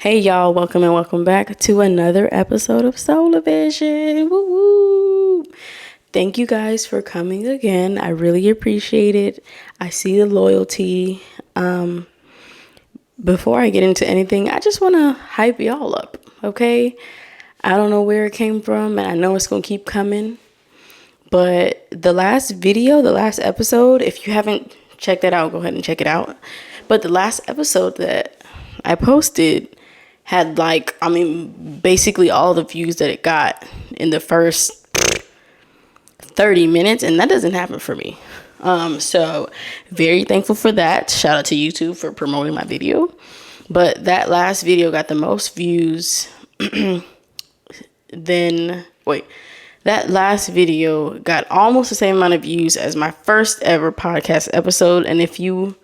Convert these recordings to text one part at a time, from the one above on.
Hey y'all, welcome and welcome back to another episode of Soulevision. Woo woo! Thank you guys for coming again. I really appreciate it. I see the loyalty. Before I get into anything, I just want to hype y'all up, okay? I don't know where it came from, and I know it's going to keep coming. But the last episode, if you haven't checked that out, go ahead and check it out. But the last episode that I posted had basically all the views that it got in the first 30 minutes, and that doesn't happen for me. So very thankful for that. Shout out to YouTube for promoting my video. But that last video got the most views. That last video got almost the same amount of views as my first ever podcast episode. And if you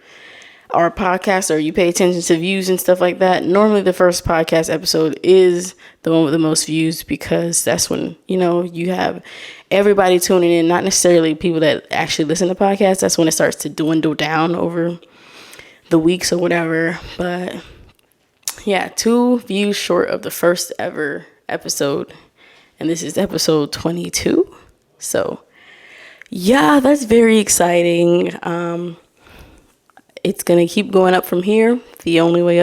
are a podcaster or you pay attention to views and stuff like that, normally the first podcast episode is the one with the most views, because that's when, you have everybody tuning in, not necessarily people that actually listen to podcasts. That's when it starts to dwindle down over the weeks or whatever. But yeah, 2 views short of the first ever episode. And this is episode 22. So yeah, that's very exciting. It's going to keep going up from here. The only way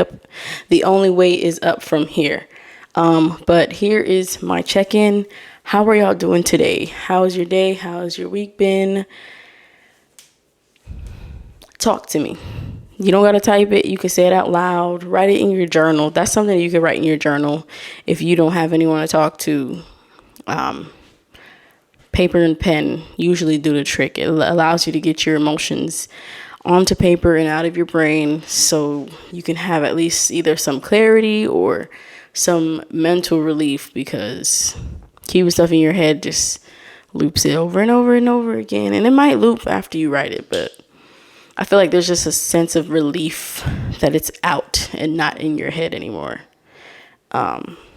is up from here. But here is my check-in. How are y'all doing today? How's your day? How's your week been? Talk to me. You don't got to type it. You can say it out loud. Write it in your journal. That's something you can write in your journal if you don't have anyone to talk to. Paper and pen usually do the trick. It allows you to get your emotions onto paper and out of your brain, so you can have at least either some clarity or some mental relief, because keeping stuff in your head just loops it over and over and over again. And it might loop after you write it, but I feel like there's just a sense of relief that it's out and not in your head anymore.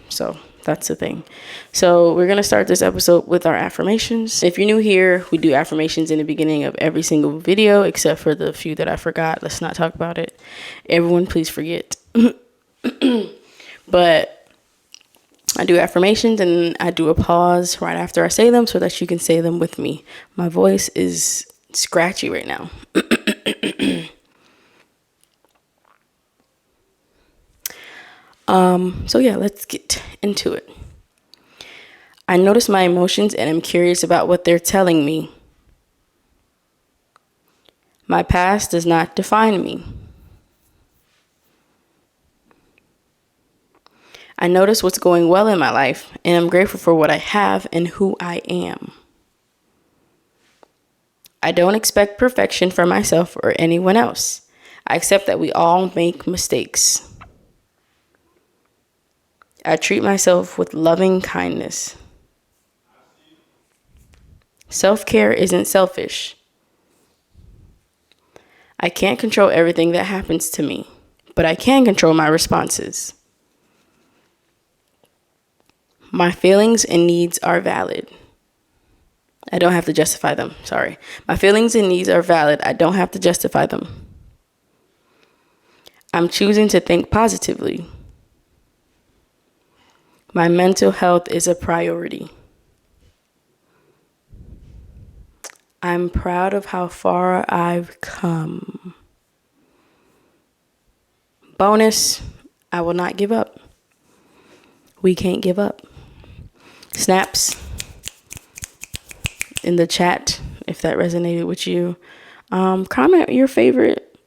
So that's the thing. So we're going to start this episode with our affirmations. If you're new here, we do affirmations in the beginning of every single video, except for the few that I forgot. Let's not talk about it. Everyone, please forget. But I do affirmations and I do a pause right after I say them so that you can say them with me. My voice is scratchy right now. So yeah, let's get into it. I notice my emotions and I'm curious about what they're telling me. My past does not define me. I notice what's going well in my life and I'm grateful for what I have and who I am. I don't expect perfection for myself or anyone else. I accept that we all make mistakes. I treat myself with loving kindness. Self-care isn't selfish. I can't control everything that happens to me, but I can control my responses. My feelings and needs are valid. I don't have to justify them. Sorry. My feelings and needs are valid. I don't have to justify them. I'm choosing to think positively. My mental health is a priority. I'm proud of how far I've come. Bonus, I will not give up. We can't give up. Snaps in the chat if that resonated with you. Comment your favorite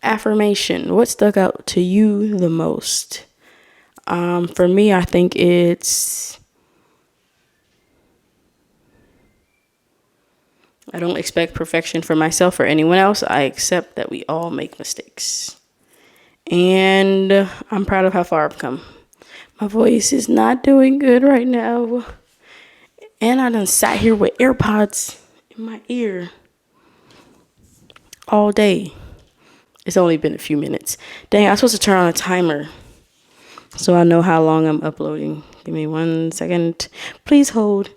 affirmation. What stuck out to you the most? For me, I think it's I don't expect perfection for myself or anyone else. I accept that we all make mistakes. And I'm proud of how far I've come. My voice is not doing good right now. And I done sat here with AirPods in my ear all day. It's only been a few minutes. Dang, I'm supposed to turn on a timer so I know how long I'm uploading. Give me 1 second. Please hold.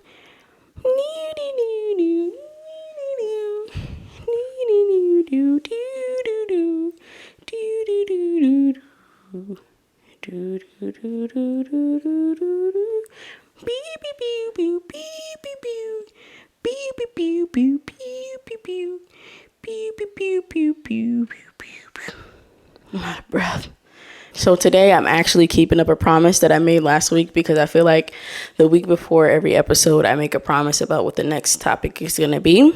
I'm out of breath. So today I'm actually keeping up a promise that I made last week, because I feel like the week before every episode I make a promise about what the next topic is going to be.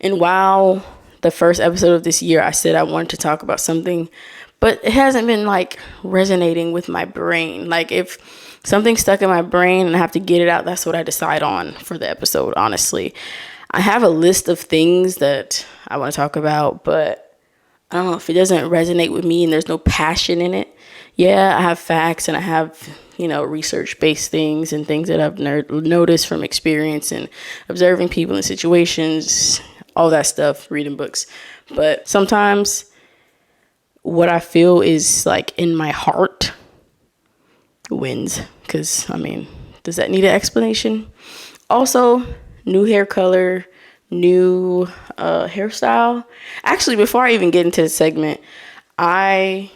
And while the first episode of this year I said I wanted to talk about something, but it hasn't been like resonating with my brain. Like if something's stuck in my brain and I have to get it out, that's what I decide on for the episode, honestly. I have a list of things that I want to talk about, but I don't know, if it doesn't resonate with me and there's no passion in it. Yeah, I have facts and I have, research-based things and things that I've noticed from experience and observing people in situations, all that stuff, reading books. But sometimes what I feel is like in my heart wins. Because, does that need an explanation? Also, new hair color, new hairstyle. Actually, before I even get into the segment, I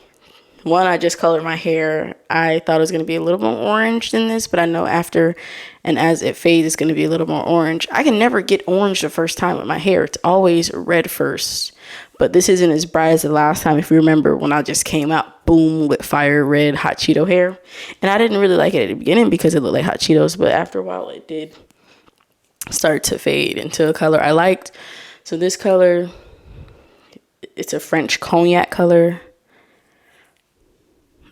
just colored my hair. I thought it was going to be a little more orange than this, but I know after and as it fades, it's going to be a little more orange. I can never get orange the first time with my hair. It's always red first. But this isn't as bright as the last time. If you remember when I just came out, boom, with fire red hot Cheeto hair. And I didn't really like it at the beginning because it looked like hot Cheetos, but after a while it did start to fade into a color I liked. So this color, it's a French cognac color.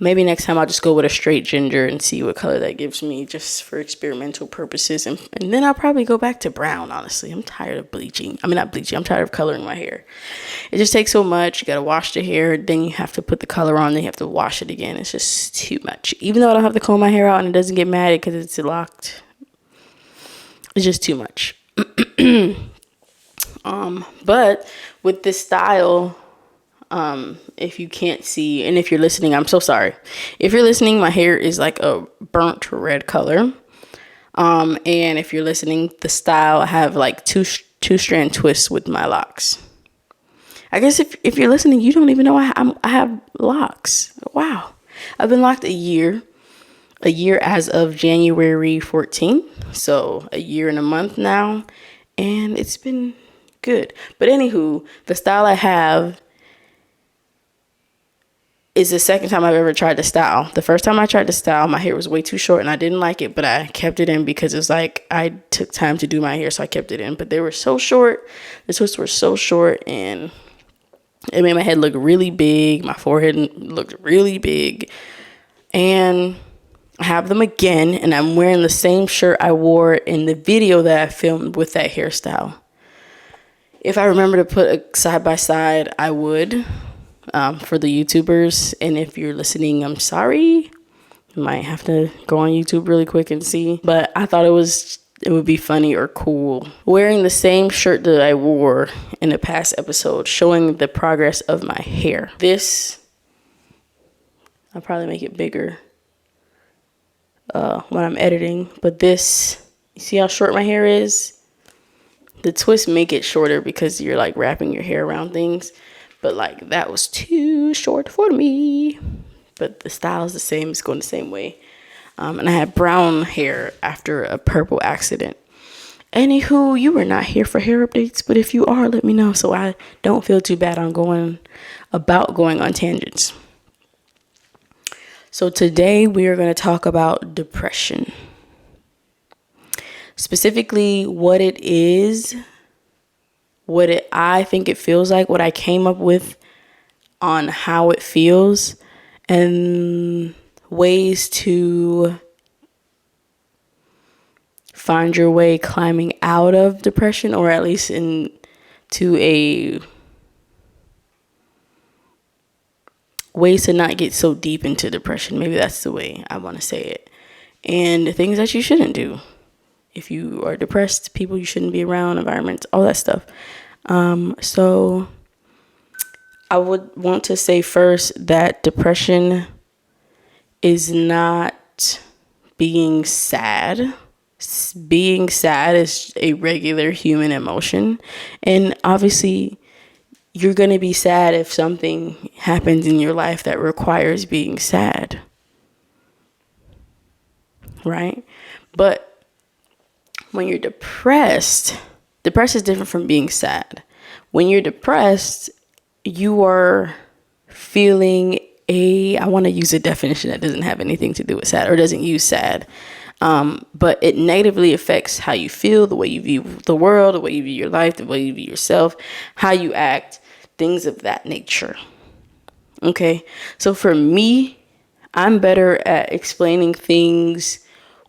Maybe next time I'll just go with a straight ginger and see what color that gives me, just for experimental purposes. And then I'll probably go back to brown, honestly. I'm tired of bleaching. Not bleaching. I'm tired of coloring my hair. It just takes so much. You got to wash the hair. Then you have to put the color on. Then you have to wash it again. It's just too much. Even though I don't have to comb my hair out and it doesn't get matted because it's locked. It's just too much. But with this style, if you can't see, and if you're listening, I'm so sorry. If you're listening, my hair is like a burnt red color. And if you're listening, the style, I have like two strand twists with my locks. I guess if you're listening, you don't even know I have locks. Wow. I've been locked a year as of January 14th. So a year and a month now. And it's been good. But anywho, the style I have is the second time I've ever tried to style. The first time I tried to style, my hair was way too short and I didn't like it, but I kept it in because it's like I took time to do my hair, so I kept it in. But they were so short. The twists were so short and it made my head look really big. My forehead looked really big. And I have them again, and I'm wearing the same shirt I wore in the video that I filmed with that hairstyle. If I remember to put a side by side, I would. For the YouTubers, and if you're listening, I'm sorry. You might have to go on YouTube really quick and see. But I thought it would be funny or cool wearing the same shirt that I wore in the past episode, showing the progress of my hair. This, I'll probably make it bigger when I'm editing. But this, you see how short my hair is? The twists make it shorter because you're like wrapping your hair around things. But like that was too short for me. But the style is the same. It's going the same way. And I had brown hair after a purple accident. Anywho, you were not here for hair updates. But if you are, let me know so I don't feel too bad on going on tangents. So today we are going to talk about depression. Specifically what it is, I think it feels like, what I came up with on how it feels, and ways to find your way climbing out of depression, or at least ways to not get so deep into depression. Maybe that's the way I want to say it. And things that you shouldn't do. If you are depressed, people you shouldn't be around, environments, all that stuff. So I would want to say first that depression is not being sad. Being sad is a regular human emotion. And obviously, you're going to be sad if something happens in your life that requires being sad. right? But when you're depressed is different from being sad. When you're depressed, you are feeling I want to use a definition that doesn't have anything to do with sad or doesn't use sad. But it negatively affects how you feel, the way you view the world, the way you view your life, the way you view yourself, how you act, things of that nature. Okay. So for me, I'm better at explaining things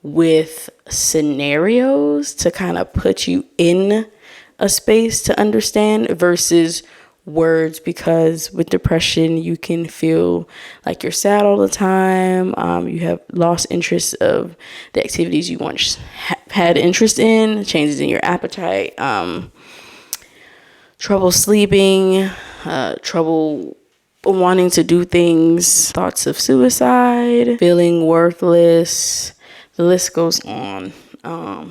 with scenarios to kind of put you in a space to understand versus words, because with depression you can feel like you're sad all the time. You have lost interest of the activities you once had interest in, changes in your appetite, trouble sleeping, trouble wanting to do things, thoughts of suicide, feeling worthless. The list goes on.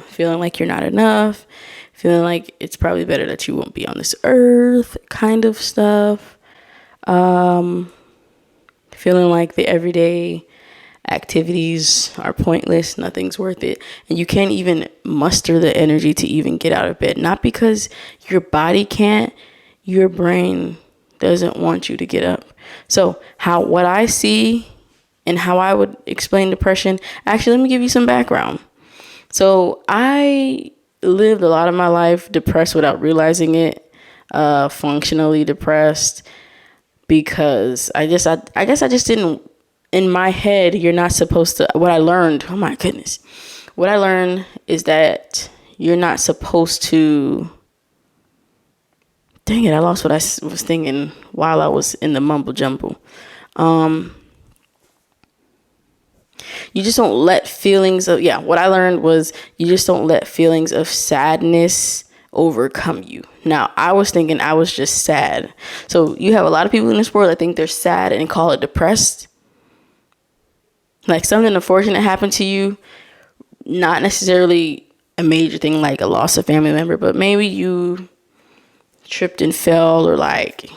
Feeling like you're not enough, feeling like it's probably better that you won't be on this earth, kind of stuff. Feeling like the everyday activities are pointless, nothing's worth it, and you can't even muster the energy to even get out of bed. Not because your body can't, your brain doesn't want you to get up. So what I see and how I would explain depression, actually, let me give you some background. So I lived a lot of my life depressed without realizing it, functionally depressed, because I guess I just didn't, in my head, you're not supposed to, what I learned, oh my goodness, what I learned is that you're not supposed to, dang it, I lost what I was thinking while I was in the mumble jumble. You just don't let feelings of, what I learned was you just don't let feelings of sadness overcome you. Now, I was thinking I was just sad. So you have a lot of people in this world that think they're sad and call it depressed. Like something unfortunate happened to you, not necessarily a major thing like a loss of family member, but maybe you tripped and fell, or like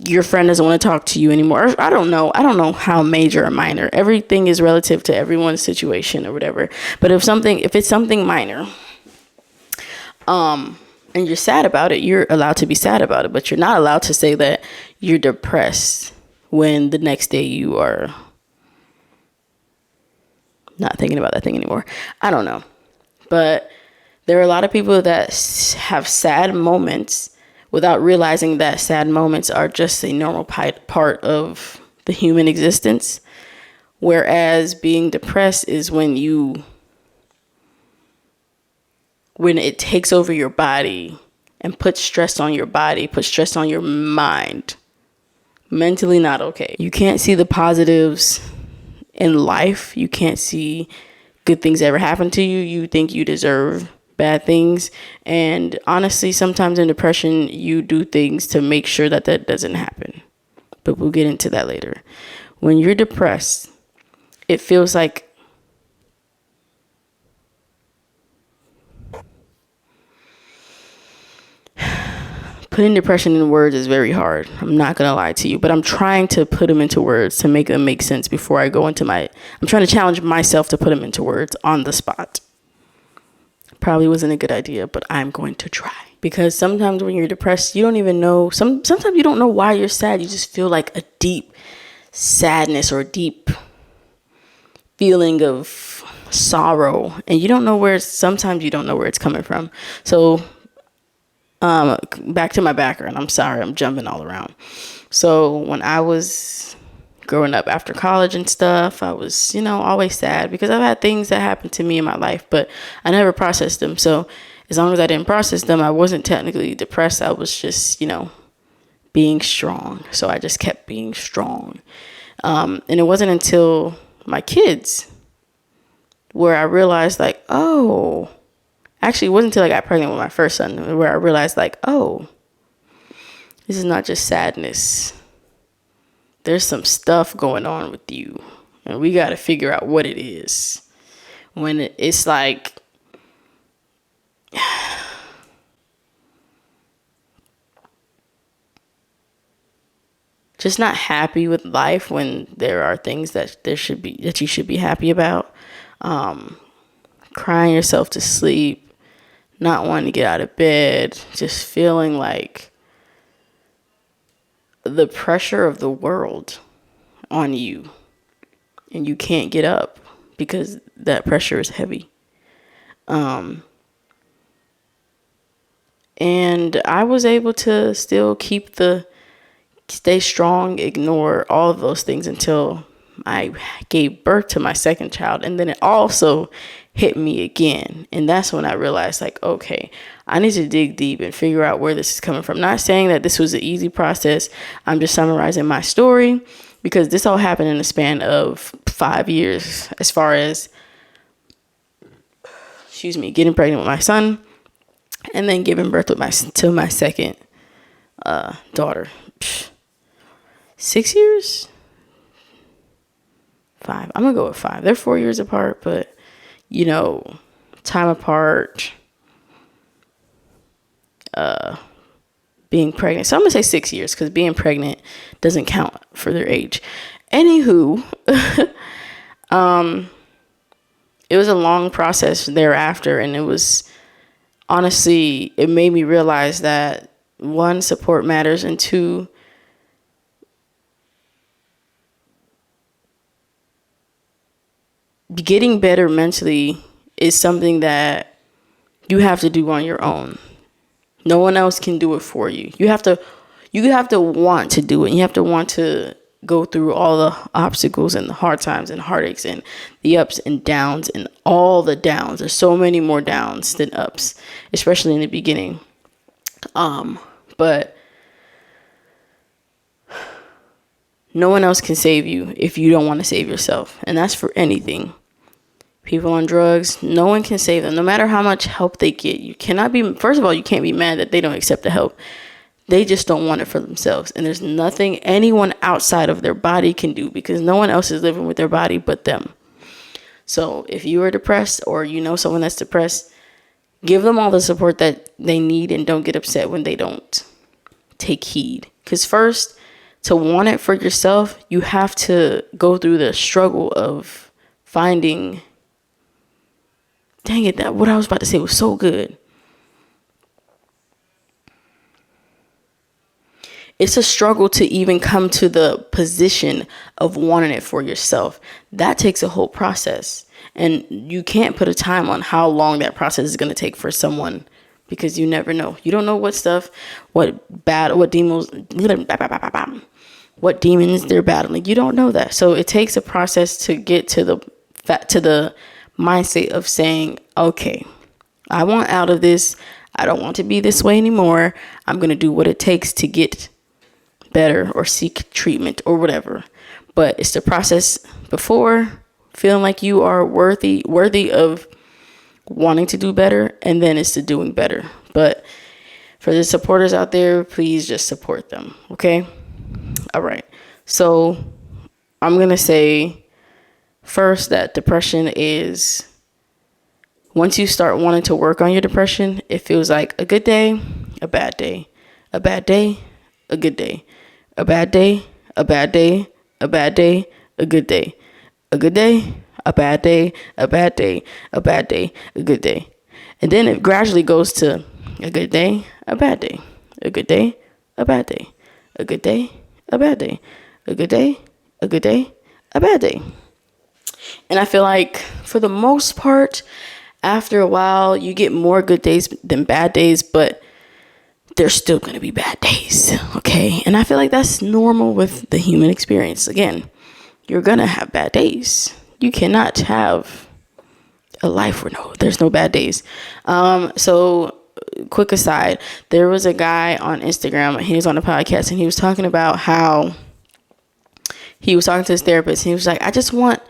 your friend doesn't want to talk to you anymore. I don't know how major or minor. Everything is relative to everyone's situation or whatever. But if it's something minor, and you're sad about it, you're allowed to be sad about it, but you're not allowed to say that you're depressed when the next day you are not thinking about that thing anymore. I don't know. But there are a lot of people that have sad moments without realizing that sad moments are just a normal part of the human existence. Whereas being depressed is when it takes over your body and puts stress on your body, puts stress on your mind. Mentally not okay. You can't see the positives in life. You can't see good things ever happen to you. You think you deserve bad things. And honestly, sometimes in depression, you do things to make sure that doesn't happen. But we'll get into that later. When you're depressed, it feels like putting depression in words is very hard. I'm not going to lie to you, but I'm trying to put them into words to make them make sense before I go into I'm trying to challenge myself to put them into words on the spot. Probably wasn't a good idea, but I'm going to try. Because sometimes when you're depressed, you don't even know, sometimes you don't know why you're sad. You just feel like a deep sadness or deep feeling of sorrow. And sometimes you don't know where it's coming from. So back to my background. I'm sorry, I'm jumping all around. So when I was growing up after college and stuff, I was, always sad because I've had things that happened to me in my life, but I never processed them. So as long as I didn't process them, I wasn't technically depressed. I was just, being strong. So I just kept being strong. And it wasn't until my kids where I realized actually it wasn't until I got pregnant with my first son where I realized this is not just sadness. There's some stuff going on with you, and we got to figure out what it is. When it's like, just not happy with life when there are things that you should be happy about. Crying yourself to sleep, not wanting to get out of bed, just feeling like the pressure of the world on you and you can't get up because that pressure is heavy. And I was able to still stay strong, ignore all of those things until I gave birth to my second child. And then it also hit me again. And that's when I realized, like, okay, I need to dig deep and figure out where this is coming from. Not saying that this was an easy process. I'm just summarizing my story because this all happened in the span of 5 years, as far as, getting pregnant with my son and then giving birth to my second daughter. 6 years? 5. I'm going to go with 5. They're 4 years apart, but, time apart, being pregnant. So I'm going to say 6 years because being pregnant doesn't count for their age. Anywho, it was a long process thereafter, and it was, honestly, it made me realize that, 1, support matters, and 2, getting better mentally is something that you have to do on your own. No one else can do it for you. You have to want to do it. You have to want to go through all the obstacles and the hard times and heartaches and the ups and downs and all the downs. There's so many more downs than ups, especially in the beginning. But no one else can save you if you don't want to save yourself. And that's for anything. People on drugs, no one can save them, no matter how much help they get. You can't be mad that they don't accept the help. They just don't want it for themselves. And there's nothing anyone outside of their body can do because no one else is living with their body but them. So if you are depressed or you know someone that's depressed, give them all the support that they need and don't get upset when they don't take heed. Because first, to want it for yourself, you have to go through the struggle of finding... Dang it, what I was about to say was so good. It's a struggle to even come to the position of wanting it for yourself. That takes a whole process. And you can't put a time on how long that process is going to take for someone because you never know. You don't know what demons they're battling. You don't know that. So it takes a process to get to the mindset of saying, okay, I want out of this. I don't want to be this way anymore. I'm going to do what it takes to get better or seek treatment or whatever. But it's the process before feeling like you are worthy of wanting to do better, and then it's the doing better. But for the supporters out there, please just support them. Okay. All right. So I'm going to say first that depression is, once you start wanting to work on your depression, it feels like a good day, a bad day, a bad day, a good day, a bad day, a bad day, a bad day, a good day, a good day, a bad day, a bad day, a bad day, a good day. And then it gradually goes to a good day, a bad day, a good day, a bad day, a good day, a bad day, a good day, a good day, a bad day. And I feel like for the most part, after a while, you get more good days than bad days, but there's still going to be bad days. Okay. And I feel like that's normal with the human experience. Again, you're going to have bad days. You cannot have a life where there's no bad days. So quick aside, there was a guy on Instagram, he was on a podcast, and he was talking about how he was talking to his therapist, and he was like, I just want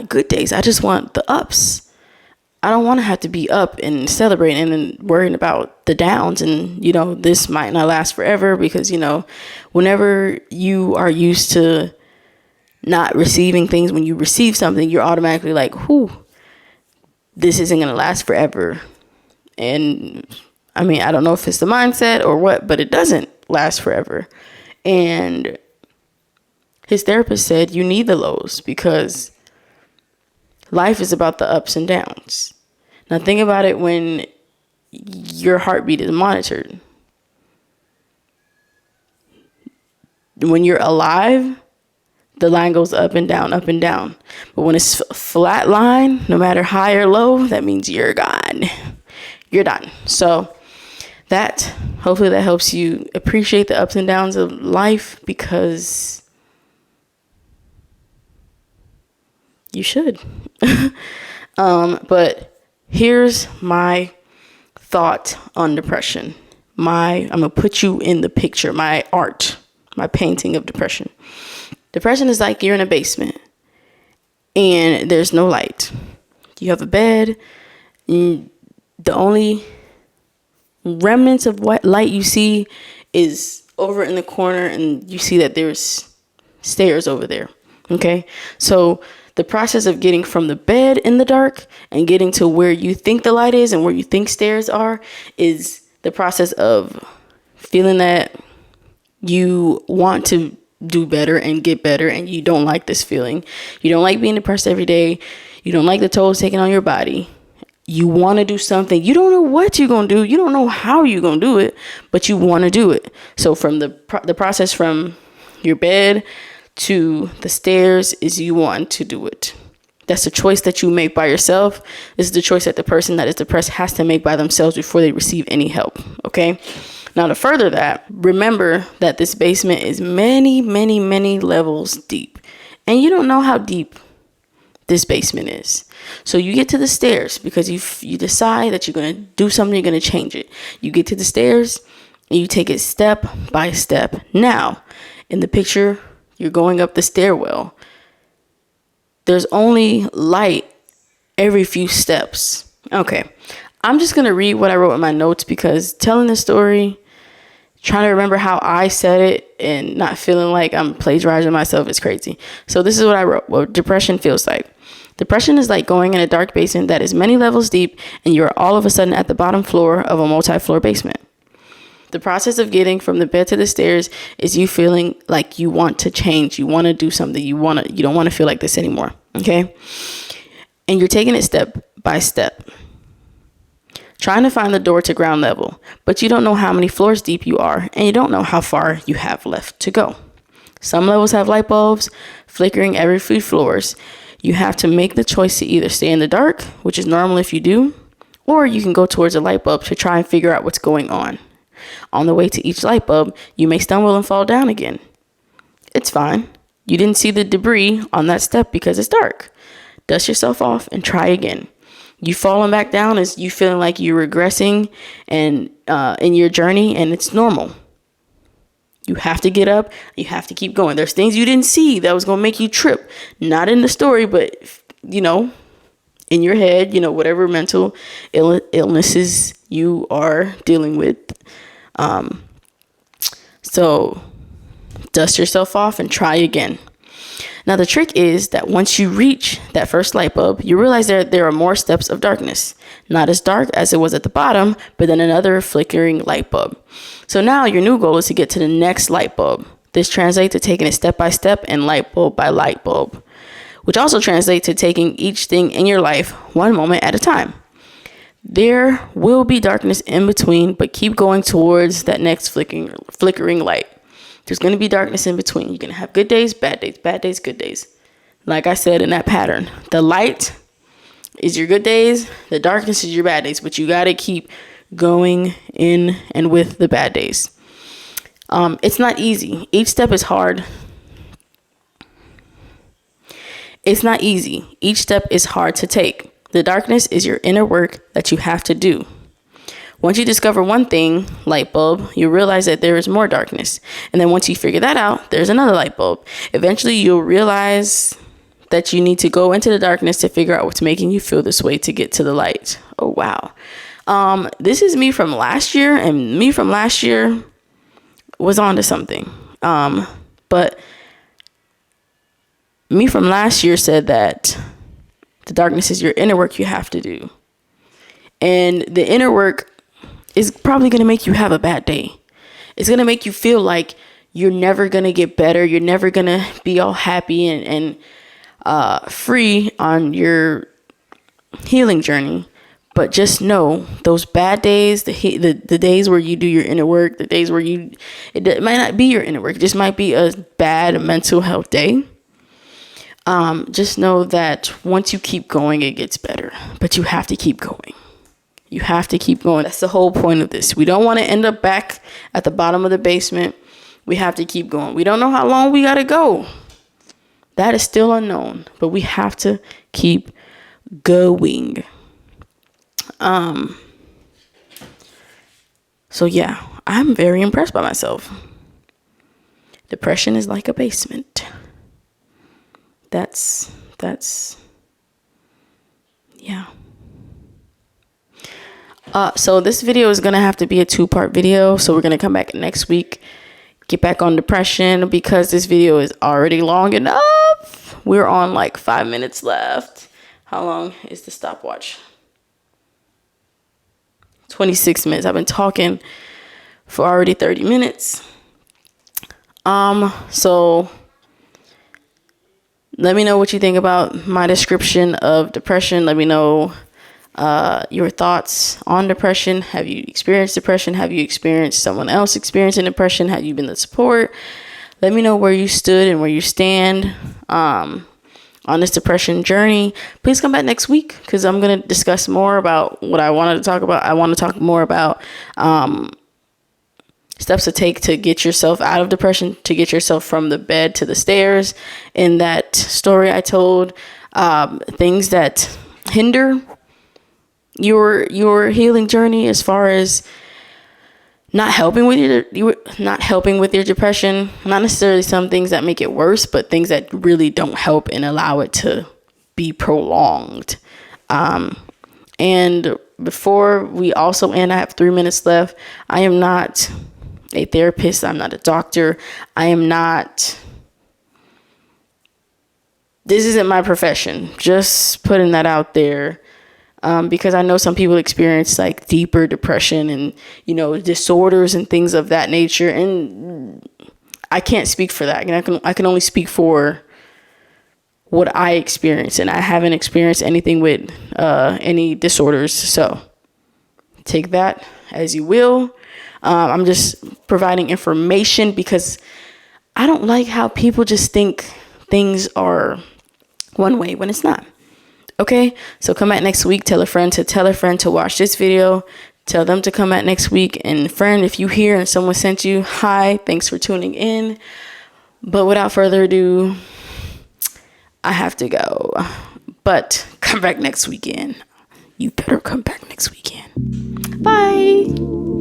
good days. I just want the ups. I don't want to have to be up and celebrating and then worrying about the downs. And, this might not last forever because, whenever you are used to not receiving things, when you receive something, you're automatically like, this isn't going to last forever. And I mean, I don't know if it's the mindset or what, but it doesn't last forever. And His therapist said you need the lows because life is about the ups and downs. Now think about it when your heartbeat is monitored. When you're alive, the line goes up and down, up and down. But when it's flat line, no matter high or low, that means you're gone. You're done. So hopefully that helps you appreciate the ups and downs of life, because you should. But here's my thought on depression. I'm going to put you in the picture, my art, my painting of depression. Depression is like you're in a basement and there's no light. You have a bed. The only remnants of what light you see is over in the corner, and you see that there's stairs over there. Okay? So the process of getting from the bed in the dark and getting to where you think the light is and where you think stairs are is the process of feeling that you want to do better and get better, and you don't like this feeling. You don't like being depressed every day. You don't like the toll it's taking on your body. You want to do something. You don't know what you're going to do. You don't know how you're going to do it, but you want to do it. So from the process from your bed to the stairs is you want to do it. That's a choice that you make by yourself. This is the choice that the person that is depressed has to make by themselves before they receive any help. Okay? Now, to further that, remember that this basement is many, many, many levels deep. And you don't know how deep this basement is. So you get to the stairs because you decide that you're going to do something, you're going to change it. You get to the stairs and you take it step by step. Now, in the picture, you're going up the stairwell. There's only light every few steps. Okay, I'm just going to read what I wrote in my notes, because telling the story, trying to remember how I said it and not feeling like I'm plagiarizing myself is crazy. So this is what I wrote. What depression feels like. Depression is like going in a dark basement that is many levels deep, and you're all of a sudden at the bottom floor of a multi-floor basement. The process of getting from the bed to the stairs is you feeling like you want to change. You want to do something. You don't want to feel like this anymore. Okay? And you're taking it step by step, trying to find the door to ground level, but you don't know how many floors deep you are, and you don't know how far you have left to go. Some levels have light bulbs flickering every few floors. You have to make the choice to either stay in the dark, which is normal if you do, or you can go towards a light bulb to try and figure out what's going on. On the way to each light bulb, you may stumble and fall down again. It's fine. You didn't see the debris on that step because it's dark. Dust yourself off and try again. You falling back down is you feeling like you're regressing and in your journey, and it's normal. You have to get up. You have to keep going. There's things you didn't see that was going to make you trip. Not in the story, but, in your head, whatever mental illnesses you are dealing with. So dust yourself off and try again. Now, the trick is that once you reach that first light bulb, you realize there are more steps of darkness. Not as dark as it was at the bottom, but then another flickering light bulb. So now your new goal is to get to the next light bulb. This translates to taking it step by step and light bulb by light bulb, which also translates to taking each thing in your life one moment at a time. There will be darkness in between, but keep going towards that next flickering light. There's going to be darkness in between. You're going to have good days, bad days, good days. Like I said in that pattern, the light is your good days, the darkness is your bad days, but you got to keep going in and with the bad days. It's not easy. Each step is hard. It's not easy. Each step is hard to take. The darkness is your inner work that you have to do. Once you discover one thing, light bulb, you realize that there is more darkness. And then once you figure that out, there's another light bulb. Eventually, you'll realize that you need to go into the darkness to figure out what's making you feel this way to get to the light. Oh, wow. This is me from last year, and me from last year was onto something. But me from last year said that the darkness is your inner work you have to do. And the inner work is probably going to make you have a bad day. It's going to make you feel like you're never going to get better. You're never going to be all happy and free on your healing journey. But just know those bad days, the days where you do your inner work, the days where it might not be your inner work, it just might be a bad mental health day. Just know that once you keep going, it gets better. But you have to keep going. You have to keep going. That's the whole point of this. We don't want to end up back at the bottom of the basement. We have to keep going. We don't know how long we got to go. That is still unknown. But we have to keep going. So yeah, I'm very impressed by myself. Depression is like a basement. That's yeah. So this video is gonna have to be a 2-part video. So we're gonna come back next week, get back on depression, because this video is already long enough. We're on like 5 minutes left. How long is the stopwatch? 26 minutes. I've been talking for already 30 minutes. So let me know what you think about my description of depression. Let me know your thoughts on depression. Have you experienced depression? Have you experienced someone else experiencing depression? Have you been the support? Let me know where you stood and where you stand on this depression journey. Please come back next week, because I'm going to discuss more about what I wanted to talk about. I want to talk more about steps to take to get yourself out of depression, to get yourself from the bed to the stairs. In that story I told, things that hinder your healing journey, as far as not helping with your depression. Not necessarily some things that make it worse, but things that really don't help and allow it to be prolonged. And before we also end, I have 3 minutes left. I am not a therapist. I'm not a doctor. This isn't my profession. Just putting that out there. Because I know some people experience like deeper depression and, disorders and things of that nature. And I can't speak for that. I can only speak for what I experienced. And I haven't experienced anything with any disorders. So take that as you will. I'm just providing information, because I don't like how people just think things are one way when it's not. Okay, so come back next week. Tell a friend to watch this video. Tell them to come back next week. And friend, if you hear and someone sent you, hi, thanks for tuning in. But without further ado, I have to go. But come back next weekend. You better come back next weekend. Bye.